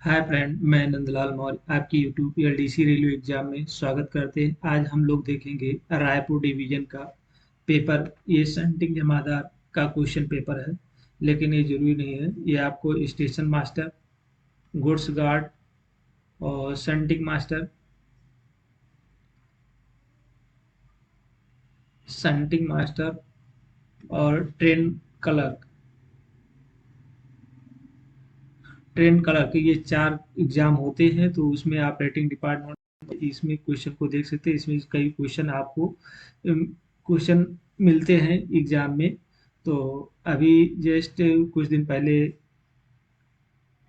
Hi friend, मैं नंदलाल मौर्य आपकी YouTube LDC railway exam में स्वागत करते हैं। आज हम लोग देखेंगे रायपुर डिवीजन का पेपर। ये सेंटिंग जमादार का क्वेश्चन पेपर है, लेकिन ये जरूरी नहीं है। ये आपको स्टेशन मास्टर, गुड्स गार्ड और सेंटिंग मास्टर, सेंटिंग मास्टर और ट्रेन क्लर्क ये चार एग्जाम होते हैं। तो उसमें आप रेटिंग डिपार्टमेंट इसमें क्वेश्चन को देख सकते हैं। इसमें कई क्वेश्चन आपको क्वेश्चन मिलते हैं एग्जाम में। तो अभी जस्ट कुछ दिन पहले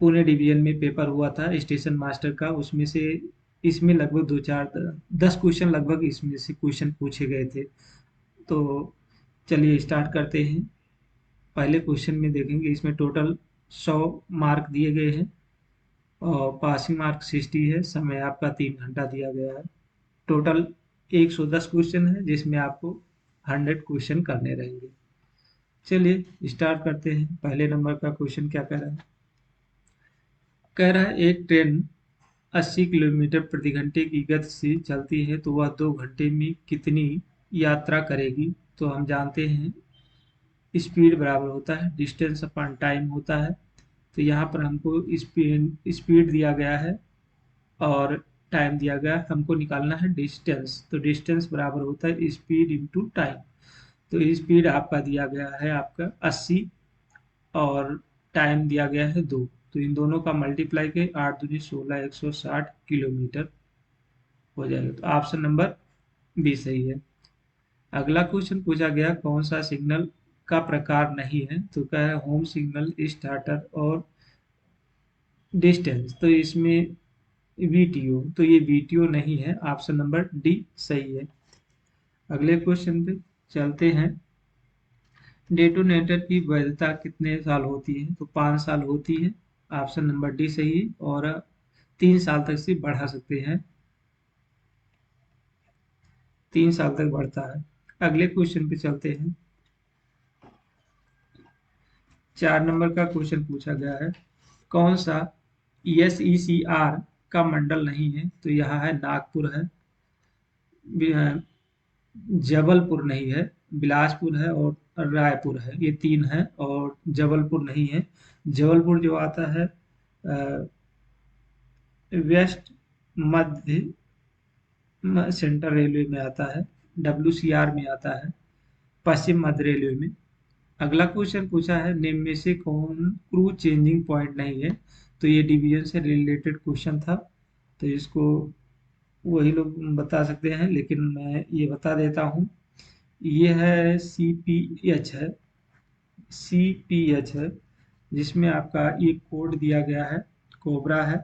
पुणे डिवीजन में पेपर हुआ था स्टेशन मास्टर का। उसमें से इसमें लगभग दो चार 10 क्वेश्चन लगभग इसमें से क्वेश्चन पूछे गए थे। तो चलिए स्टार्ट करते हैं। पहले क्वेश्चन में देखेंगे, इसमें टोटल 100 मार्क दिए गए हैं और पासिंग मार्क 60 है। समय आपका 3 घंटा दिया गया है। टोटल 110 क्वेश्चन है, जिसमें आपको 100 क्वेश्चन करने रहेंगे। चलिए स्टार्ट करते हैं। पहले नंबर का क्वेश्चन क्या कह रहा है? कह रहा है एक ट्रेन 80 किलोमीटर प्रति घंटे की गति से चलती है, तो वह 2 घंटे में कितनी यात्रा करेगी? तो हम जानते हैं स्पीड बराबर होता है डिस्टेंस अपॉन टाइम होता है। तो यहाँ पर हमको स्पीड स्पीड दिया गया है और टाइम दिया गया है। हमको निकालना है डिस्टेंस। तो डिस्टेंस बराबर होता है स्पीड इंटू टाइम। तो स्पीड आपका दिया गया है आपका 80 और टाइम दिया गया है 2। तो इन दोनों का मल्टीप्लाई के 8 दूनी 16, 160 किलोमीटर हो जाएगा। तो ऑप्शन नंबर बी सही है। अगला क्वेश्चन पूछा गया कौन सा सिग्नल का प्रकार नहीं है? तो क्या है? होम सिग्नल, स्टार्टर और डिस्टेंस। तो इसमें वीटीओ, तो ये वीटीओ नहीं है। ऑप्शन नंबर डी सही है। अगले क्वेश्चन पे चलते हैं। डेटोनेटर की वैधता कितने साल होती है? तो 5 साल होती है। ऑप्शन नंबर डी सही है। और 3 साल तक से बढ़ा सकते हैं, 3 साल तक बढ़ता है। अगले क्वेश्चन पे चलते हैं। 4 नंबर का क्वेश्चन पूछा गया है कौन सा SECR का मंडल नहीं है? तो यहाँ है नागपुर है, जबलपुर नहीं है, बिलासपुर है और रायपुर है। ये 3 है और जबलपुर नहीं है। जबलपुर जो आता है वेस्ट मध्य सेंट्रल रेलवे में आता है, WCR में आता है, पश्चिम मध्य रेलवे में। अगला क्वेश्चन पूछा है निम्न में से कौन क्रू चेंजिंग पॉइंट नहीं है? तो ये डिवीजन से रिलेटेड क्वेश्चन था, तो इसको वही लोग बता सकते हैं, लेकिन मैं ये बता देता हूँ। ये है सी पी एच है, जिसमें आपका ये कोड दिया गया है, कोबरा है।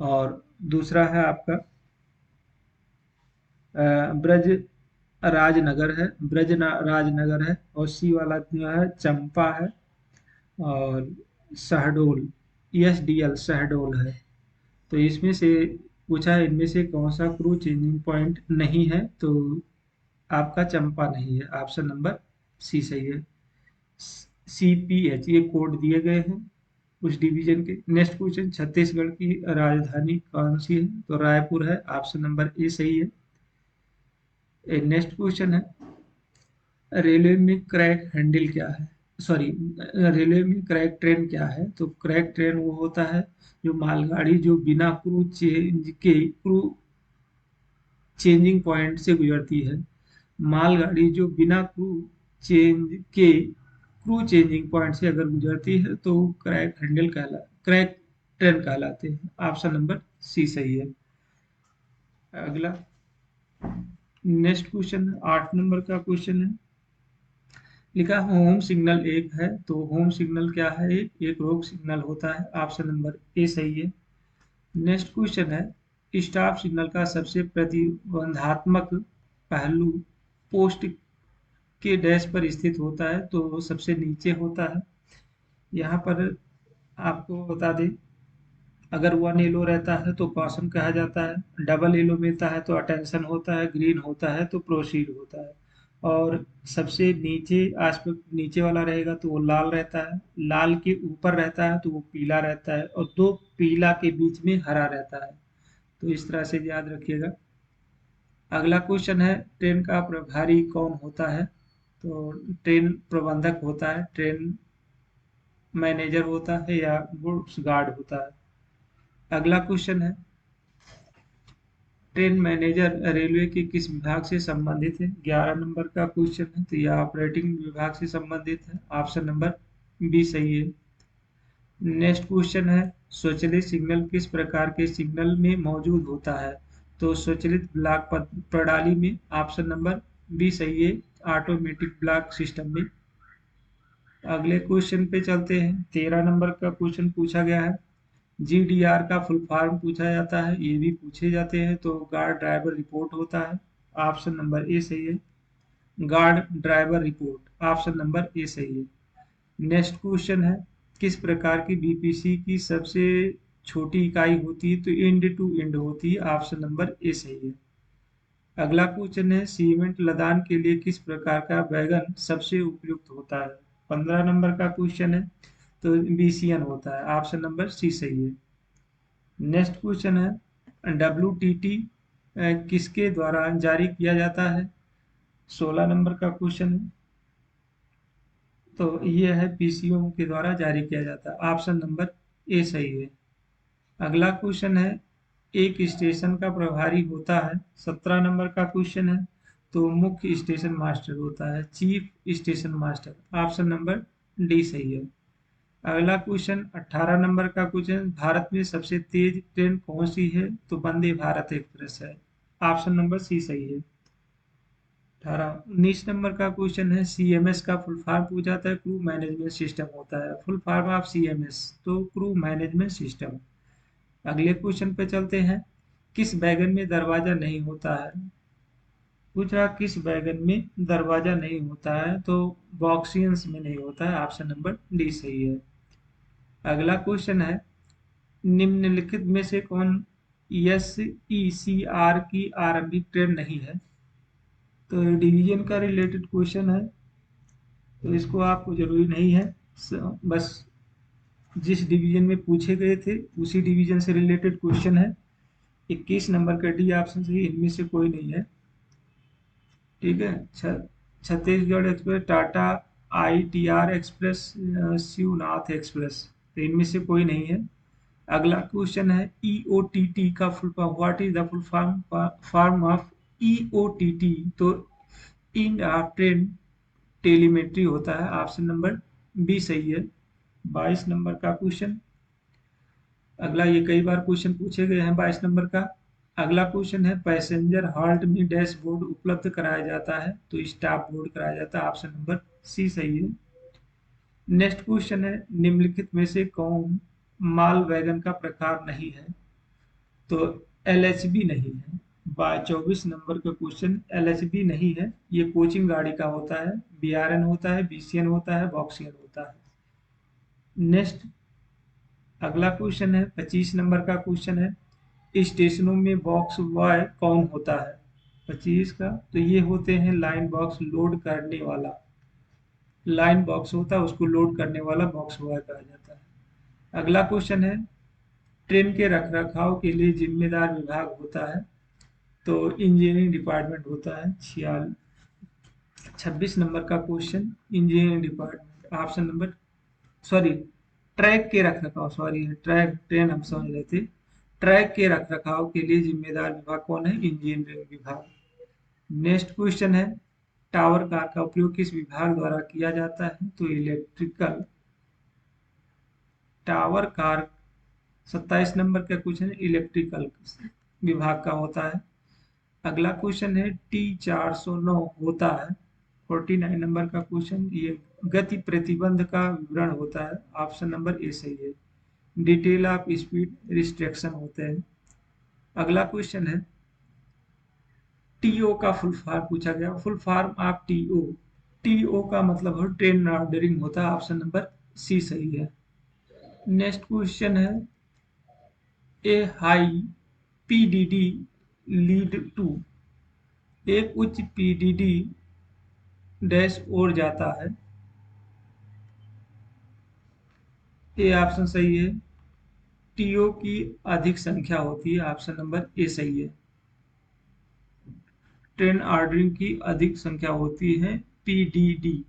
और दूसरा है आपका ब्रज राजनगर है, राजनगर है। और सी वाला जो है चंपा है। और शहडोल, SDL शहडोल है। तो इसमें से पूछा है इनमें से कौन सा क्रू चेंजिंग पॉइंट नहीं है? तो आपका चंपा नहीं है। ऑप्शन नंबर सी सही है। CPH ये कोड दिए गए हैं उस डिवीजन के। नेक्स्ट क्वेश्चन, छत्तीसगढ़ की राजधानी कौन सी है? तो रायपुर है। ऑप्शन नंबर ए सही है। नेक्स्ट क्वेश्चन है रेलवे में क्रैक हैंडल क्या है? सॉरी, रेलवे में क्रैक ट्रेन क्या है? तो क्रैक ट्रेन वो होता है जो मालगाड़ी जो बिना क्रू चेंजिंग पॉइंट से गुजरती है। मालगाड़ी जो बिना क्रू चेंजिंग पॉइंट से अगर गुजरती है तो क्रैक ट्रेन कहलाते हैं। ऑप्शन नंबर सी सही है। अगला नेक्स्ट क्वेश्चन 8 नंबर का क्वेश्चन है। लिखा है होम सिग्नल एक है, तो होम सिग्नल क्या है? एक रोक सिग्नल होता है। ऑप्शन नंबर ए सही है। नेक्स्ट क्वेश्चन है स्टॉप सिग्नल का सबसे प्रतिबंधात्मक पहलू पोस्ट के डैश पर स्थित होता है, तो वो सबसे नीचे होता है। यहाँ पर आपको बता दें, अगर 1 येलो रहता है तो कॉशन कहा जाता है, डबल येलो मिलता है तो अटेंशन होता है, ग्रीन होता है तो प्रोसीड होता है। और सबसे नीचे आस्पेक्ट नीचे वाला रहेगा तो वो लाल रहता है, लाल के ऊपर रहता है तो वो पीला रहता है, और दो पीला के बीच में हरा रहता है। तो इस तरह से याद रखिएगा। अगला क्वेश्चन है, ट्रेन का प्रभारी कौन होता है? तो ट्रेन प्रबंधक होता है, ट्रेन मैनेजर होता है, या गुड्स गार्ड होता है। अगला क्वेश्चन है, ट्रेन मैनेजर रेलवे के किस विभाग से संबंधित है? 11 नंबर का क्वेश्चन है, तो यह ऑपरेटिंग विभाग से संबंधित है। ऑप्शन नंबर बी सही है। नेक्स्ट क्वेश्चन है, स्वचालित सिग्नल किस प्रकार के सिग्नल में मौजूद होता है? तो स्वचालित ब्लॉक प्रणाली में। ऑप्शन नंबर बी सही है, ऑटोमेटिक ब्लॉक सिस्टम में। अगले क्वेश्चन पे चलते हैं। 13 नंबर का क्वेश्चन पूछा गया है, जीडीआर का फुल फॉर्म पूछा जाता है, ये भी पूछे जाते हैं। तो गार्ड ड्राइवर रिपोर्ट होता है। ऑप्शन नंबर ए सही है, guard driver report. Option number A सही है। नेक्स्ट क्वेश्चन है, किस प्रकार की बीपीसी की सबसे छोटी इकाई होती है? तो एंड टू एंड होती है। ऑप्शन नंबर ए सही है। अगला क्वेश्चन है, सीमेंट लदान के लिए किस प्रकार का वैगन सबसे उपयुक्त होता है? 15 नंबर का क्वेश्चन है, तो बीसीएन होता है। ऑप्शन नंबर सी सही है। नेक्स्ट क्वेश्चन है, डब्ल्यूटीटी किसके द्वारा जारी किया जाता है? 16 नंबर का क्वेश्चन है, तो ये है पीसीओ के द्वारा जारी किया जाता है। ऑप्शन नंबर ए सही है। अगला क्वेश्चन है, एक स्टेशन का प्रभारी होता है। 17 नंबर का क्वेश्चन है, तो मुख्य स्टेशन मास्टर होता है, chief station master. Option number D सही है। अगला क्वेश्चन 18 नंबर का क्वेश्चन, भारत में सबसे तेज ट्रेन कौन सी है? तो वंदे भारत एक्सप्रेस है। ऑप्शन नंबर सी सही है। 18 19 नंबर का क्वेश्चन है, सीएमएस का फुल फॉर्म पूछा जाता है, क्रू मैनेजमेंट सिस्टम होता है। फुल फॉर्म ऑफ सीएमएस, तो क्रू मैनेजमेंट सिस्टम। अगले क्वेश्चन पे चलते हैं, किस वैगन में दरवाजा नहीं होता है? पूछ रहा किस वैगन में दरवाजा नहीं होता है? तो बॉक्सियंस में नहीं होता है। ऑप्शन नंबर डी सही है। अगला क्वेश्चन है, निम्नलिखित में से कौन एसईसीआर की आरंभिक ट्रेन नहीं है? तो डिवीजन का रिलेटेड क्वेश्चन है, तो इसको आपको जरूरी नहीं है। बस जिस डिवीजन में पूछे गए थे उसी डिवीजन से रिलेटेड क्वेश्चन है। 21 नंबर का डी ऑप्शन सही, इनमें से कोई नहीं है। ठीक है। Chhattisgarh express, Tata ITR express, Shivnath express, तो इनमें से कोई नहीं है। अगला क्वेश्चन है, ईओटीटी का full form, what is the full form form of EOTT? तो इन ट्रेन टेलीमेट्री होता है। ऑप्शन नंबर बी सही है। 22 नंबर का क्वेश्चन, अगला ये कई बार क्वेश्चन पूछे गए हैं। 22 नंबर का अगला क्वेश्चन है, पैसेंजर हॉल्ट में डैशबोर्ड उपलब्ध कराया जाता है? तो स्टॉप बोर्ड कराया जाता है। ऑप्शन नंबर सी सही है। नेक्स्ट क्वेश्चन है, निम्नलिखित में से कौन माल वैगन का प्रकार नहीं है? तो एलएचबी नहीं है। 24 नंबर का क्वेश्चन, एलएचबी नहीं है, ये कोचिंग गाड़ी का होता है। बीआरएन होता है, बीसीएन होता है, बॉक्सियन होता है। नेक्स्ट अगला क्वेश्चन है, 25 नंबर का क्वेश्चन है, स्टेशनों में बॉक्स बॉय कौन होता है? 25 का, तो ये होते हैं लाइन बॉक्स लोड करने वाला। लाइन बॉक्स होता है, उसको लोड करने वाला बॉक्स बॉय कहा जाता है। अगला क्वेश्चन है, ट्रेन के रखरखाव के लिए जिम्मेदार विभाग होता है? तो इंजीनियरिंग डिपार्टमेंट होता है। 26 नंबर का question, engineering department. Option number sorry, track के रखरखाव, सॉरी ट्रैक, ट्रेन हम समझ रहे थे। ट्रैक के रखरखाव के लिए जिम्मेदार विभाग कौन है? इंजीनियरिंग विभाग। नेक्स्ट क्वेश्चन है, टावर कार का उपयोग किस विभाग द्वारा किया जाता है? तो इलेक्ट्रिकल टावर कार। 27 नंबर का क्वेश्चन है, इलेक्ट्रिकल विभाग का होता है। अगला क्वेश्चन है, T409 होता है। 49 नंबर का क्वेश्चन, ये गति प्रतिबंध का विवरण होता है। ऑप्शन नंबर ए सही है। डिटेल ऑफ स्पीड रिस्ट्रिक्शन होते हैं। अगला क्वेश्चन है, टीओ का फुल फॉर्म पूछा गया। Full form of TO, TO का मतलब है ट्रेन ऑर्डरिंग होता है। ऑप्शन नंबर सी सही है। नेक्स्ट क्वेश्चन है, ए हाई पीडीडी लीड टू, एक उच्च पीडीडी डैश और जाता है। ये ऑप्शन सही है। टीओ की अधिक संख्या होती है, ऑप्शन नंबर ए सही है। ट्रेन ऑर्डरिंग की अधिक संख्या होती है, पीडीडी।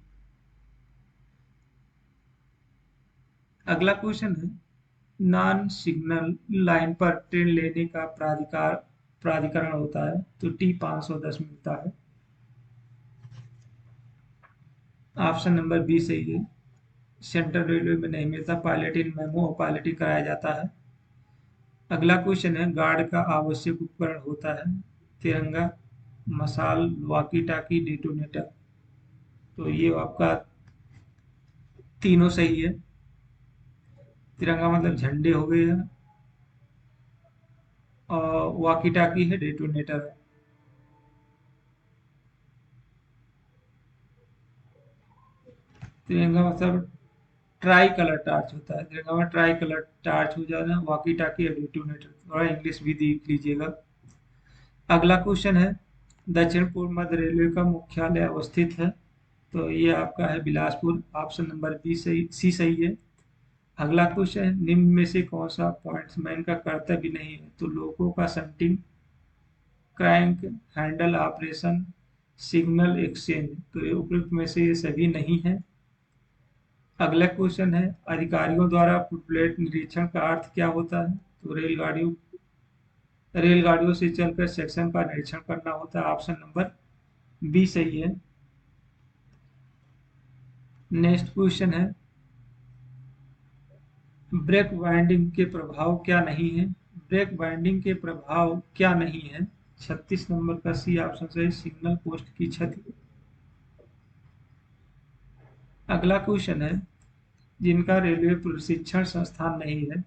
अगला क्वेश्चन है, नॉन सिग्नल लाइन पर ट्रेन लेने का प्राधिकरण होता है, तो टी 510 मिलता है। ऑप्शन नंबर बी सही है। सेंट्रल रेलवे में नहीं मिलता, पायलट इन मेमो और पायलटिंग कराया जाता है। अगला क्वेश्चन है, गार्ड का आवश्यक उपकरण होता है, तिरंगा, मशाल, वॉकी टाकी, डेटोनेटर। तो ये आपका तीनों सही है। तिरंगा मतलब झंडे हो गए हैं, और वॉकी टाकी है, डेटोनेटर है। तिरंगा मतलब ट्राई कलर टार्च होता है, तिरंगा में ट्राई कलर टार्च हो जाना, वॉकी टाकी या डेटोनेटर। थोड़ा इंग्लिश भी देख लीजिएगा। अगला क्वेश्चन है, दक्षिण पूर्व मध्य रेलवे का मुख्यालय अवस्थित है, तो ये आपका है बिलासपुर। ऑप्शन नंबर बी सही, सी सही है। अगला क्वेश्चन है, निम्न में से कौन सा पॉइंट्समैन का कर्तव्य नहीं है, तो लोगों का shunting, crank handle operation, signal exchange. तो ये उपयुक्त में से ये सभी नहीं है। अगला क्वेश्चन है, अधिकारियों द्वारा फुटप्लेट निरीक्षण का अर्थ क्या होता है, तो रेलगाड़ियों से चलकर सेक्शन का निरीक्षण करना होता है। ऑप्शन नंबर बी सही है। नेक्स्ट क्वेश्चन है, ब्रेक बाइंडिंग के प्रभाव क्या नहीं है, ब्रेक बाइंडिंग के प्रभाव क्या नहीं है। 36 नंबर का सी ऑप्शन सही, सिग्नल पोस्ट की क्षति। अगला क्वेश्चन है, जिनका रेलवे प्रशिक्षण संस्थान नहीं है,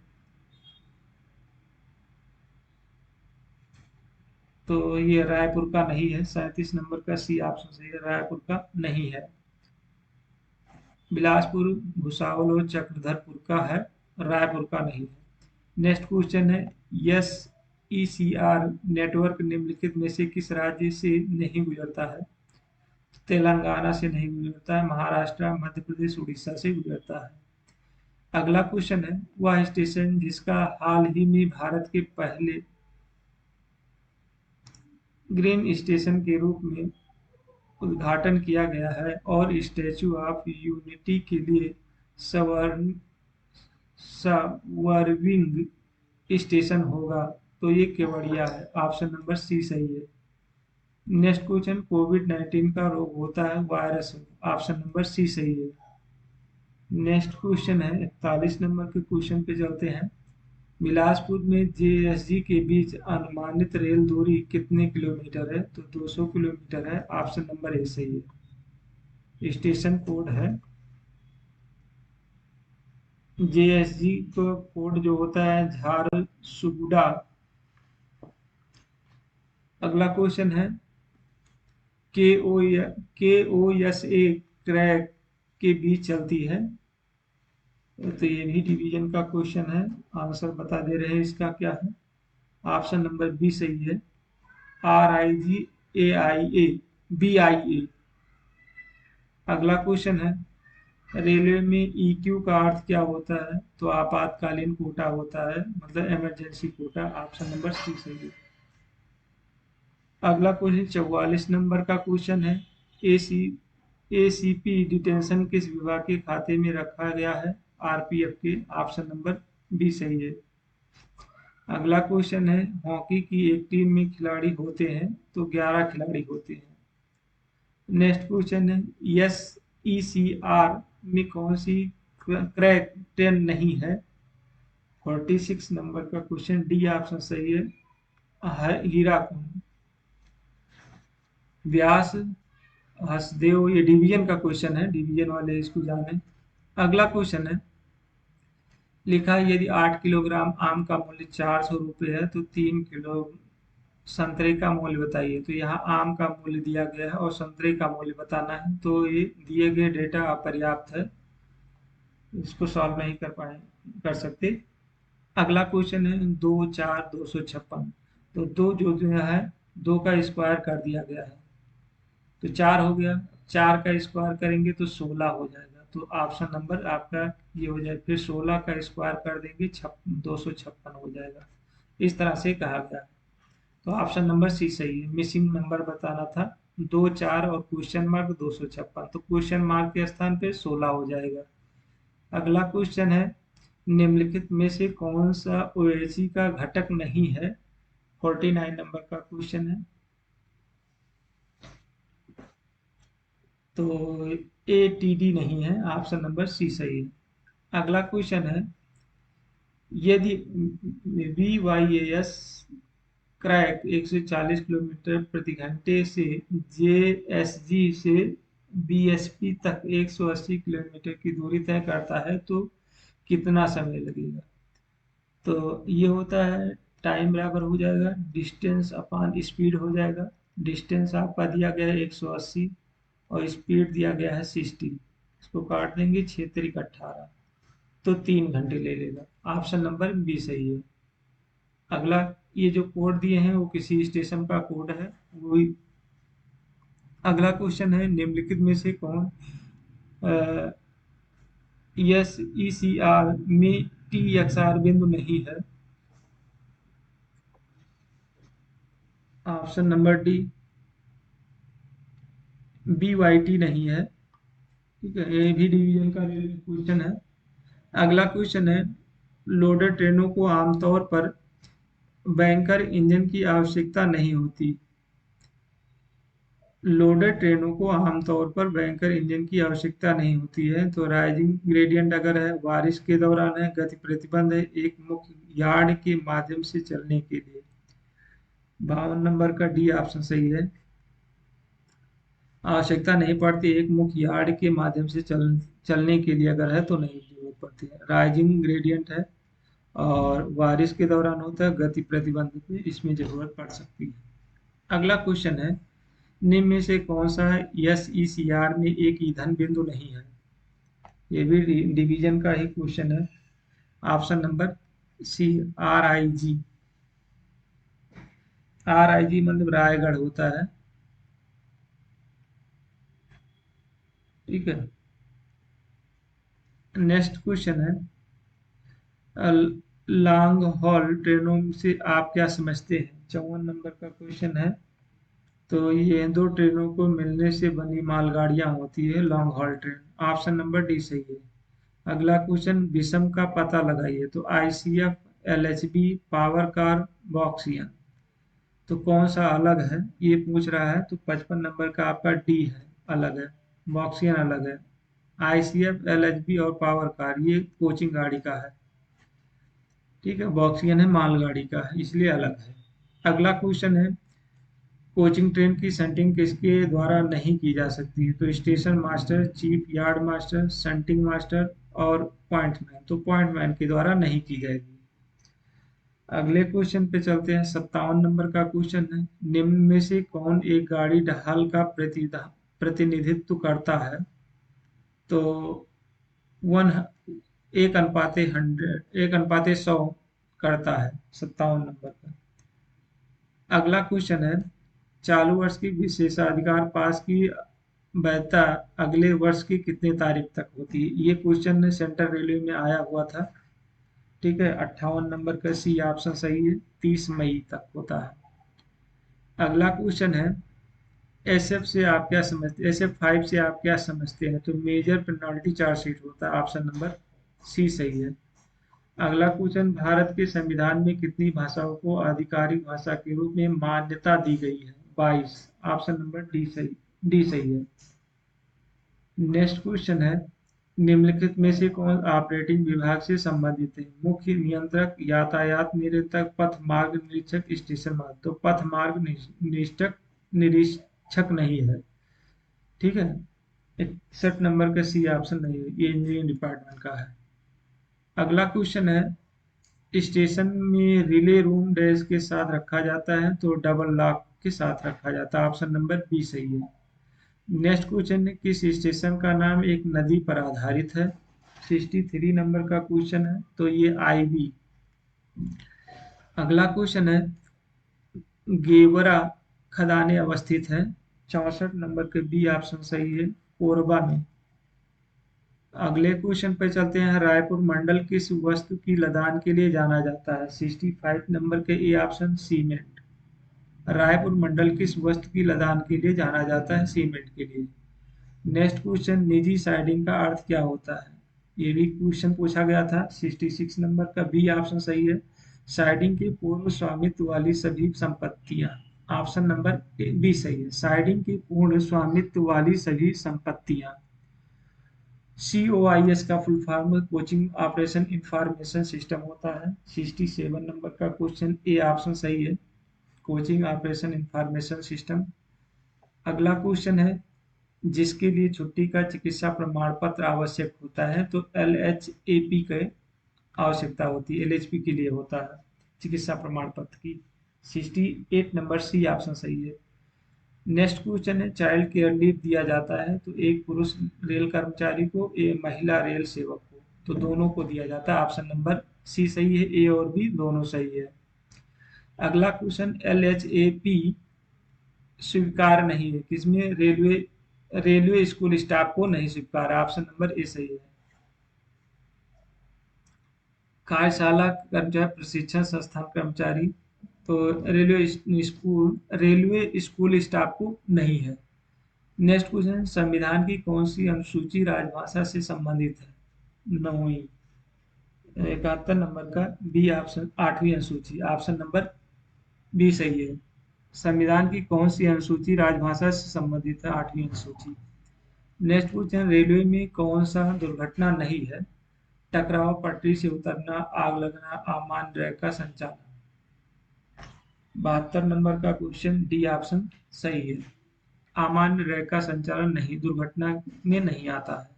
तो ये रायपुर का नहीं है। 37 नंबर का सी ऑप्शन सही है, रायपुर का नहीं है। बिलासपुर, भुसावल और चक्रधरपुर का है, रायपुर का नहीं है। नेक्स्ट क्वेश्चन है, यस ईसीआर नेटवर्क निम्नलिखित में से किस राज्य से नहीं गुजरता है। तेलंगाना से नहीं गुजरता है, महाराष्ट्र, मध्य प्रदेश, उड़ीसा से गुजरता है। अगला क्वेश्चन है, वह स्टेशन जिसका हाल ही में भारत के पहले ग्रीन स्टेशन के रूप में उद्घाटन किया गया है और स्टैचू ऑफ यूनिटी के लिए सवर्न सवर्विंग स्टेशन होगा, तो ये केवड़िया है। ऑप्शन नंबर सी सही है। नेक्स्ट क्वेश्चन, कोविड-19 का रोग होता है वायरस, ऑप्शन नंबर सी सही है। नेक्स्ट क्वेश्चन है, 41 नंबर के क्वेश्चन पे चलते हैं। बिलासपुर में जेएसजी के बीच अनुमानित रेल दूरी कितने किलोमीटर है, तो 200 किलोमीटर है। ऑप्शन नंबर ए सही है। स्टेशन कोड है, जेएसजी का कोड जो होता है झारसुगुडा। अगला क्वेश्चन है, के ओ के ओ एस ए क्रैक के बीच चलती है, तो ये भी डिवीजन का क्वेश्चन है। आंसर बता दे रहे हैं इसका क्या है। ऑप्शन नंबर बी सही है, RIGAIA BIA। अगला क्वेश्चन है, रेलवे में EQ का अर्थ क्या होता है, तो आपातकालीन कोटा होता है, मतलब emergency quota. Option number C सही है। अगला क्वेश्चन 44 नंबर का क्वेश्चन है, एसी एसीपी डिटेंशन किस विभाग के खाते में रखा गया है, RPF के। ऑप्शन नंबर बी सही है। अगला क्वेश्चन है, हॉकी की एक टीम में खिलाड़ी होते हैं, तो 11 खिलाड़ी होते हैं। नेक्स्ट क्वेश्चन है, एस ECR में कौन सी क्रैक ट्रेन नहीं है। 46 नंबर का क्वेश्चन, डी ऑप्शन सही है, हीराकुंड। व्यास, हसदेव, ये डिवीजन का क्वेश्चन है, डिवीजन वाले इसको जाने। अगला क्वेश्चन है, लिखा है यदि 8 किलोग्राम आम का मूल्य 400 रुपये है, तो 3 किलो संतरे का मूल्य बताइए। तो यहाँ आम का मूल्य दिया गया है और संतरे का मूल्य बताना है, तो ये दिए गए डेटा अपर्याप्त है, इसको सॉल्व नहीं कर सकते। अगला क्वेश्चन है, 2 4 256। तो दो जो है, दो का स्क्वायर कर दिया गया है, तो 4 हो गया, 4 का स्क्वायर करेंगे तो 16 हो जाएगा, तो ऑप्शन नंबर आपका ये हो जाएगा। फिर 16 का स्क्वायर कर देंगे 256 हो जाएगा। इस तरह से कहा गया। तो ऑप्शन नंबर सी सही है। मिसिंग नंबर बताना था 2, 4 और क्वेश्चन मार्क 256, तो क्वेश्चन मार्क के स्थान पे 16 हो जाएगा। अगला क्वेश्चन है, निम्नलिखित में से कौन सा ओएसी का घटक नहीं है? 49 नंबर का क्वेश्चन है। तो ATD नहीं है, ऑप्शन नंबर सी सही है। अगला क्वेश्चन है, यदि BYAS क्रैक 140 किलोमीटर प्रति घंटे से JSG से BSP तक 180 किलोमीटर की दूरी तय करता है तो कितना समय लगेगा? तो ये होता है, टाइम बराबर हो जाएगा डिस्टेंस अपॉन स्पीड हो जाएगा। डिस्टेंस आपका दिया गया है 180 और स्पीड दिया गया है 60। इसको काट देंगे 6 तिरिक 18, तो 3 घंटे ले लेगा। ऑप्शन नंबर बी सही है। अगला, ये जो कोड दिए हैं वो किसी स्टेशन का कोड है वही। अगला क्वेश्चन है, निम्नलिखित में से कौन SECR में TXR बिंदु नहीं है? ऑप्शन नंबर डी BYT नहीं है। ठीक है, ये भी डिवीजन का क्वेश्चन है। अगला क्वेश्चन है, लोडर ट्रेनों को आमतौर पर बैंकर इंजन की आवश्यकता नहीं होती। लोडर ट्रेनों को आमतौर पर बैंकर इंजन की आवश्यकता नहीं होती है। तो राइजिंग ग्रेडियंट अगर है, बारिश के दौरान है, गति प्रतिबंध है, एक मुख्य यार्ड के माध्यम से चलने के लिए। 52 नंबर का डी ऑप्शन सही है। आवश्यकता नहीं पड़ती, एक मुख्य यार्ड के माध्यम से चलने के लिए अगर है तो नहीं जरूरत पड़ती है। राइजिंग ग्रेडियंट है और बारिश के दौरान होता है, गति प्रतिबंध पे इसमें जरूरत पड़ सकती है। अगला क्वेश्चन है, निम्न में से कौन सा SECR में एक ईंधन बिंदु नहीं है? ये भी डिवीजन का ही क्वेश्चन है। Option number C RIG। RIG मतलब रायगढ़ होता है। ठीक है। नेक्स्ट क्वेश्चन है, लॉन्ग हॉल ट्रेनों से आप क्या समझते हैं? 54 नंबर का क्वेश्चन है। तो ये दो ट्रेनों को मिलने से बनी मालगाड़ियां होती है long hall train. Option number D सही है। अगला क्वेश्चन, विषम का पता लगाइए। तो ICF, LHB, पावर कार, बॉक्सियन, तो कौन सा अलग है ये पूछ रहा है। तो 55 नंबर का आपका डी है, अलग है। बॉक्सियन अलग है। ICF, LHB और पावर कार ये कोचिंग गाड़ी का है। ठीक है, बॉक्सियन है मालगाड़ी का है, इसलिए अलग है। अगला क्वेश्चन है, कोचिंग ट्रेन की शंटिंग किसके द्वारा नहीं की जा सकती है? तो station master, chief yard master, shunting master और पॉइंटमैन, तो पॉइंटमैन के द्वारा नहीं की जाएगी। अगले क्वेश्चन पे चलते हैं। 57 नंबर का क्वेश्चन है, निम्न में से कौन एक गाड़ी ढाल का प्रतिनिधित्व करता है? तो वन 1:100 करता है। 57 नंबर का। अगला क्वेश्चन है, चालू वर्ष की विशेषाधिकार पास की वैधता अगले वर्ष की कितनी तारीख तक होती है? ये क्वेश्चन सेंट्रल रेलवे में आया हुआ था। ठीक है, 58 नंबर का सी ऑप्शन सही है, 30 मई तक होता है। अगला क्वेश्चन है, SF से आप क्या समझते हैं? SF5 से आप क्या समझते हैं? तो मेजर पेनाल्टी चार्जशीट होता है। ऑप्शन नंबर सी सही है। अगला क्वेश्चन, भारत के संविधान में कितनी भाषाओं को आधिकारिक भाषा के रूप में मान्यता दी गई है? 22। ऑप्शन नंबर डी सही है। नेक्स्ट क्वेश्चन है, निम्नलिखित में से कौन ऑपरेटिंग विभाग से संबंधित है? मुख्य नियंत्रक, यातायात निरीक्षक, पथ मार्ग निरीक्षक, स्टेशन मार्ग, तो पथ मार्ग निरीक्षक नहीं है। ठीक है, 61 नंबर का सी ऑप्शन नहीं है, ये इंजीनियरिंग डिपार्टमेंट का है। अगला क्वेश्चन है, स्टेशन में रिले रूम डैश के साथ रखा जाता है तो डबल लॉक के साथ रखा जाता है। ऑप्शन नंबर बी सही है। नेक्स्ट क्वेश्चन है, किस स्टेशन का नाम एक नदी पर आधारित है? 63 नंबर का क्वेश्चन है, तो ये IB। अगला क्वेश्चन है, गेवरा खदानें अवस्थित है? 64 नंबर के बी ऑप्शन सही है, कोरबा में। अगले क्वेश्चन पे चलते हैं। रायपुर मंडल किस वस्तु की लदान के लिए जाना जाता है? 65 नंबर के ए ऑप्शन सीमेंट। रायपुर मंडल किस वस्तु की लदान के लिए जाना जाता है? सीमेंट के लिए। नेक्स्ट क्वेश्चन, निजी साइडिंग का अर्थ क्या होता है? ये भी क्वेश्चन पूछा गया था। 66 नंबर का बी ऑप्शन सही है, साइडिंग की पूर्ण स्वामित्व वाली सभी संपत्तियां। ऑप्शन नंबर बी सही है, साइडिंग की पूर्ण स्वामित्व वाली सभी संपत्तियां। COIS का full form coaching operation information system होता है। 67 नंबर का क्वेश्चन ए ऑप्शन सही है, कोचिंग ऑपरेशन इंफॉर्मेशन सिस्टम। अगला क्वेश्चन है, जिसके लिए छुट्टी का चिकित्सा प्रमाण पत्र आवश्यक होता है, तो LHAP की आवश्यकता होती है, LHP के लिए होता है चिकित्सा प्रमाण पत्र की। 68 नंबर सी ऑप्शन सही है। नेक्स्ट क्वेश्चन है, चाइल्ड केयर लीव दिया जाता है तो एक पुरुष रेल कर्मचारी को, एक महिला रेल सेवक को, तो दोनों को दिया जाता है। ऑप्शन नंबर सी सही है, ए और बी दोनों सही है। अगला क्वेश्चन, LHAP स्वीकार नहीं है किसमें? रेलवे स्कूल स्टाफ को नहीं स्वीकार। ऑप्शन नंबर ए सही है। कार्यशाला कर्मचारी प्रशिक्षण संस्थान कर्मचारी, तो रेलवे स्कूल स्टाफ को नहीं है। नेक्स्ट क्वेश्चन, संविधान की कौन सी अनुसूची राजभाषा से संबंधित है? 9वीं। 71 नंबर का बी ऑप्शन, 8वीं अनुसूची। ऑप्शन नंबर बी सही है, संविधान की कौन सी अनुसूची राजभाषा से संबंधित है? 8वीं अनुसूची। नेक्स्ट क्वेश्चन, रेलवे में कौन सा दुर्घटना नहीं है? टकराव, पटरी से उतरना, आग लगना, अमान्य रैक का संचालन। 72 नंबर का क्वेश्चन, डी ऑप्शन सही है, अमान्य रैक का संचालन नहीं, दुर्घटना में नहीं आता है।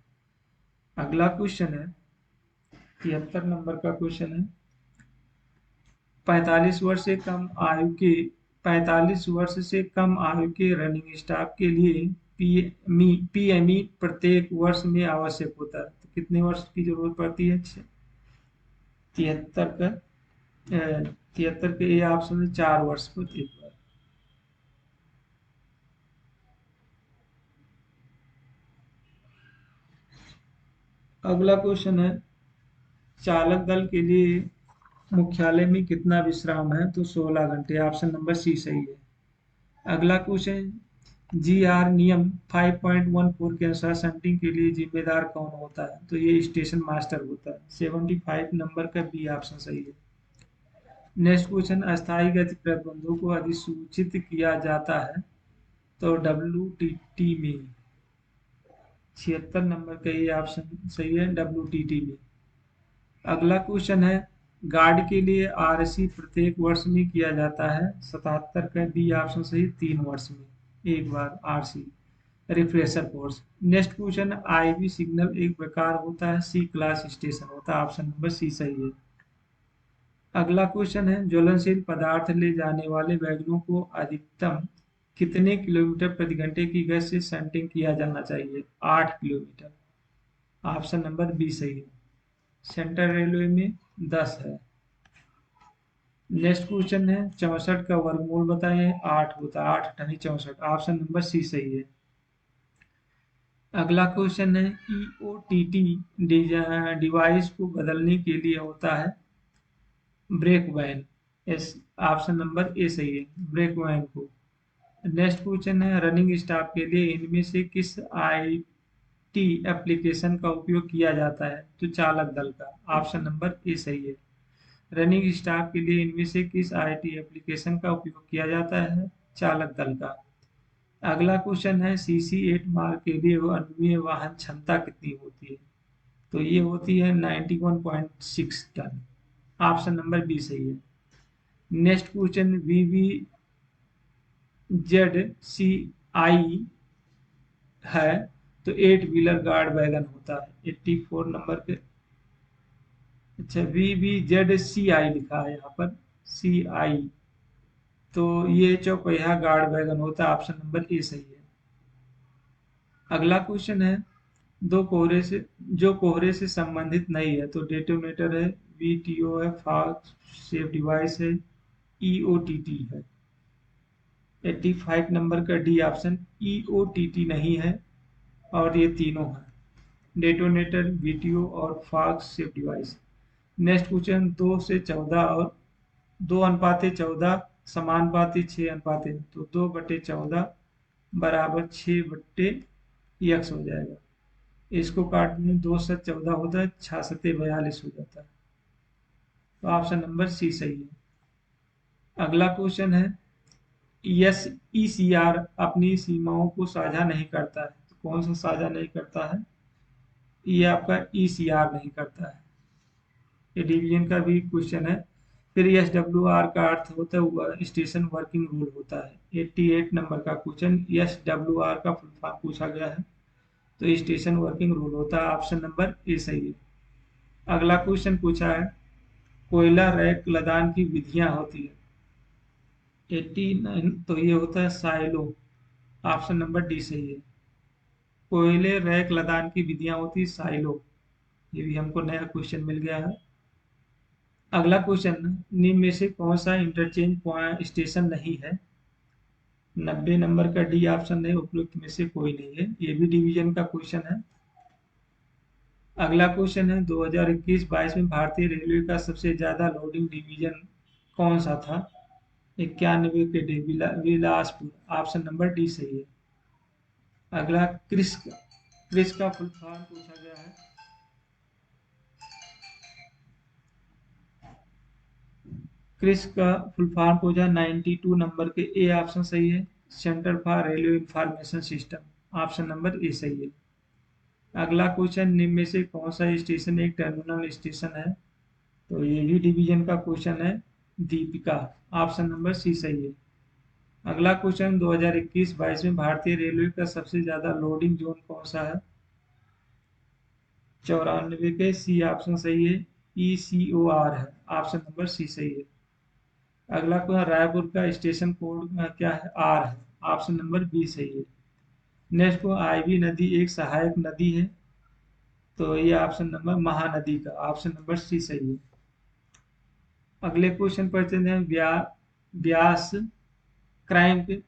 अगला क्वेश्चन है, 73 नंबर का क्वेश्चन है, 45 वर्ष से कम आयु के 45 वर्ष से कम आयु के रनिंग स्टाफ के लिए PME प्रत्येक वर्ष में आवश्यक होता है, तो कितने वर्ष की जरूरत पड़ती है? 73 का 73 के ये ऑप्शन है, 4 वर्ष पर एक बार। अगला क्वेश्चन है, चालक दल के लिए मुख्यालय में कितना विश्राम है? तो 16 घंटे। ऑप्शन नंबर सी सही है। अगला क्वेश्चन, GR नियम 5.14 के अनुसार शंटिंग के लिए जिम्मेदार कौन होता है? तो ये स्टेशन मास्टर होता है। 75 नंबर का बी ऑप्शन सही है। नेक्स्ट क्वेश्चन, अस्थायी गति प्रतिबंधों को अधिसूचित किया जाता है, तो WTT में। 76 नंबर का ये ऑप्शन सही है, WTT में। अगला क्वेश्चन है, गार्ड के लिए RC प्रत्येक वर्ष में किया जाता है। 77 का बी ऑप्शन सही, 3 वर्ष में एक बार RC refresher course. Next question, IB signal एक प्रकार होता है, C क्लास स्टेशन होता है। ऑप्शन नंबर सी सही है। अगला क्वेश्चन है, ज्वलनशील पदार्थ ले जाने वाले वैगनों को अधिकतम कितने किलोमीटर प्रति घंटे की गति से शंटिंग किया जाना चाहिए? 8 किलोमीटर। ऑप्शन नंबर बी सही है, सेंट्रल रेलवे में 10 है। नेक्स्ट क्वेश्चन है, 64 का वर्गमूल बताएं। 8 होता है, 8 अठानी 64। ऑप्शन नंबर सी सही है। अगला क्वेश्चन है, EOTT डिवाइस को बदलने के लिए होता है ब्रेक वैन। एस ऑप्शन नंबर ए सही है, ब्रेक वैन को। नेक्स्ट क्वेश्चन है, रनिंग स्टाफ के लिए इनमें से किस IT एप्लीकेशन का उपयोग किया जाता है? तो चालक दल का। ऑप्शन नंबर ए सही है, रनिंग स्टाफ के लिए इनमें से किस IT एप्लीकेशन का उपयोग किया जाता है? चालक दल का। अगला क्वेश्चन है, CC8 मार्ग के लिए अनुमेय वाहन क्षमता कितनी होती है? तो ये होती है 91.6 टन। ऑप्शन नंबर बी सही है। नेक्स्ट क्वेश्चन, VVZ-CI है तो 8 व्हीलर गार्ड वैगन होता है। 84 नंबर पे, अच्छा VVZ-CI लिखा है यहाँ पर, CI, तो ये चौपहिया गार्ड वैगन होता है। ऑप्शन नंबर ए सही है। अगला क्वेश्चन है, दो कोहरे से जो कोहरे से संबंधित नहीं है, तो डेटोनेटर है, VTO है, फास्ट सेफ डिवाइस है, EOTT है। 85 नंबर का डी ऑप्शन, EOTT नहीं है और ये तीनों हैं, डेटोनेटर, बीटीओ और fog safe device. Next question, 2 से 14 और 2:14 समानुपाती 6:, तो 2/14 बराबर 6/x हो जाएगा। इसको काटने 2 से 14 होता है, 6×7=42 हो जाता है। तो ऑप्शन नंबर सी सही है। अगला क्वेश्चन है, यस ECR अपनी सीमाओं को साझा नहीं करता है, तो कौन सा साझा नहीं करता है? ये आपका ECR नहीं करता है। ये डिवीजन का भी क्वेश्चन है। फिर SWR का अर्थ होता है स्टेशन वर्किंग रूल होता है। 88 नंबर का क्वेश्चन, SWR का फुल फॉर्म पूछा गया है, तो स्टेशन वर्किंग रूल होता है। ऑप्शन नंबर ए सही है। अगला क्वेश्चन पूछा है, कोयला रैक लदान की विधियां होती है। 89, तो ये होता है साइलो। ऑप्शन नंबर डी सही है। कोयले रैक लदान की विधियां होती है साइलो। ये भी हमको नया क्वेश्चन मिल गया है। अगला क्वेश्चन, निम्न में से कौन सा इंटरचेंज पॉइंट स्टेशन नहीं है? 90 नंबर का डी ऑप्शन है, उपयुक्त में से कोई नहीं है। ये भी डिवीजन का क्वेश्चन है। अगला क्वेश्चन है, 2021-22 में भारतीय रेलवे का सबसे ज्यादा लोडिंग डिवीजन कौन सा था? 91 के D, Bilaspur. Option number D सही है। अगला, क्रिस का फुल फॉर्म पूछा गया है। क्रिस का फुल फॉर्म पूछा, 92 नंबर के ए ऑप्शन सही है। Centre for railway information system. Option number A सही है। अगला क्वेश्चन, निम्न में से कौन सा स्टेशन एक टर्मिनल स्टेशन है? तो ये भी डिवीजन का क्वेश्चन है, दीपिका। ऑप्शन नंबर सी सही है। अगला क्वेश्चन, 2021-22 में भारतीय रेलवे का सबसे ज्यादा लोडिंग जोन कौन सा है? 94 के सी ऑप्शन सही है। ECOR है। ऑप्शन नंबर सी सही है। अगला क्वेश्चन, रायपुर का स्टेशन कोड क्या है? R है। ऑप्शन नंबर बी सही है। नेक्स्ट को, आईवी नदी एक सहायक नदी है, तो ये ऑप्शन नंबर महानदी का। ऑप्शन नंबर सी सही है। अगले क्वेश्चन पर चलते हैं, व्यास क्रैंक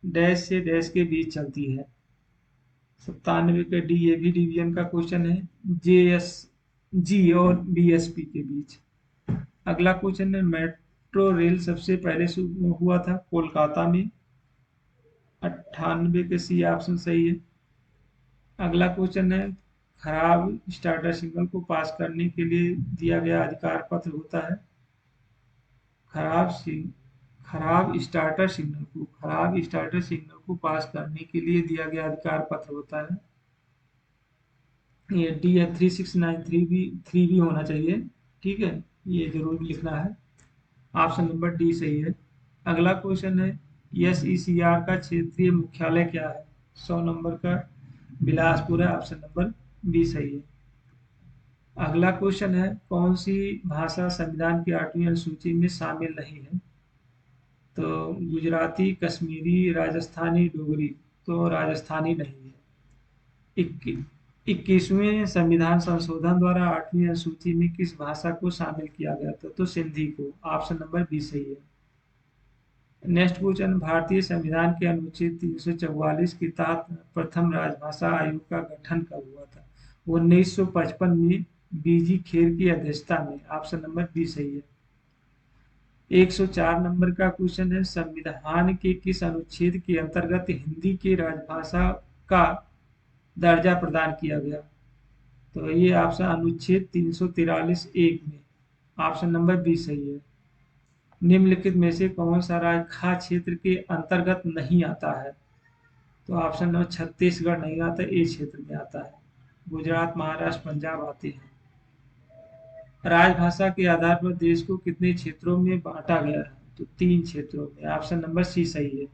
डैश से डैश के बीच चलती है। 97 के डी, ये भी डिवीजन का क्वेश्चन है, JSG और BSP के बीच। अगला क्वेश्चन है, मेट्रो रेल सबसे पहले शुरू हुआ था कोलकाता में। 98 के सी ऑप्शन सही है। अगला क्वेश्चन है, खराब स्टार्टर सिग्नल को पास करने के लिए दिया गया अधिकार पत्र होता है। खराब सिग- खराब स्टार्टर सिग्नल को पास करने के लिए दिया गया अधिकार पत्र होता है। ये डी है, 3693 भी होना चाहिए। ठीक है, ये जरूर लिखना है। ऑप्शन नंबर डी सही है। अगला क्वेश्चन है, SECR का क्षेत्रीय मुख्यालय क्या है? 100 नंबर का बिलासपुर है। ऑप्शन नंबर बी सही है। अगला क्वेश्चन है, कौन सी भाषा संविधान की 8वीं अनुसूची में शामिल नहीं है? तो गुजराती, कश्मीरी, राजस्थानी, डोगरी। तो राजस्थानी नहीं है। 21वें संविधान संशोधन द्वारा 8वीं अनुसूची में किस भाषा को शामिल किया गया था? तो सिंधी को। ऑप्शन नंबर बी सही है। नेक्स्ट क्वेश्चन, भारतीय संविधान के अनुच्छेद 344 के तहत प्रथम राजभाषा आयोग का गठन कब हुआ था? 1955 में, बीजी खेर की अध्यक्षता में। ऑप्शन नंबर बी सही है। 104 नंबर का क्वेश्चन है, संविधान के किस अनुच्छेद के अंतर्गत हिंदी के राजभाषा का दर्जा प्रदान किया गया? तो ये ऑप्शन अनुच्छेद 343(1) में। ऑप्शन नंबर बी सही है। निम्नलिखित में से कौन सा राज्य खाद्य क्षेत्र के अंतर्गत नहीं आता है? तो ऑप्शन नंबर, छत्तीसगढ़ नहीं आता, ए क्षेत्र में आता है। गुजरात, महाराष्ट्र, पंजाब आते हैं। राजभाषा के आधार पर देश को कितने क्षेत्रों में बांटा गया है? तो 3 क्षेत्रों में। ऑप्शन नंबर सी सही है।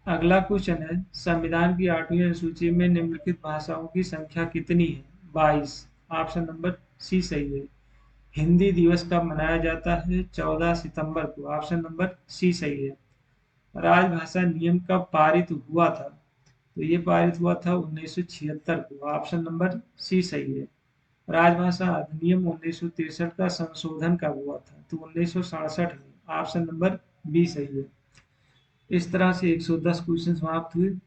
अगला क्वेश्चन है, संविधान की 8वीं अनुसूची में निम्नलिखित भाषाओं की संख्या कितनी है? 22। ऑप्शन नंबर सी सही है। हिंदी दिवस कब मनाया जाता है? 14 सितंबर को। ऑप्शन नंबर सी सही है। राजभाषा नियम कब पारित हुआ था? तो ये पारित हुआ था 1976 को। ऑप्शन नंबर सी सही है। राजभाषा अधिनियम 1963 का संशोधन कब हुआ था? तो 1967 में। ऑप्शन नंबर बी सही है। इस तरह से 110 क्वेश्चन समाप्त हुए।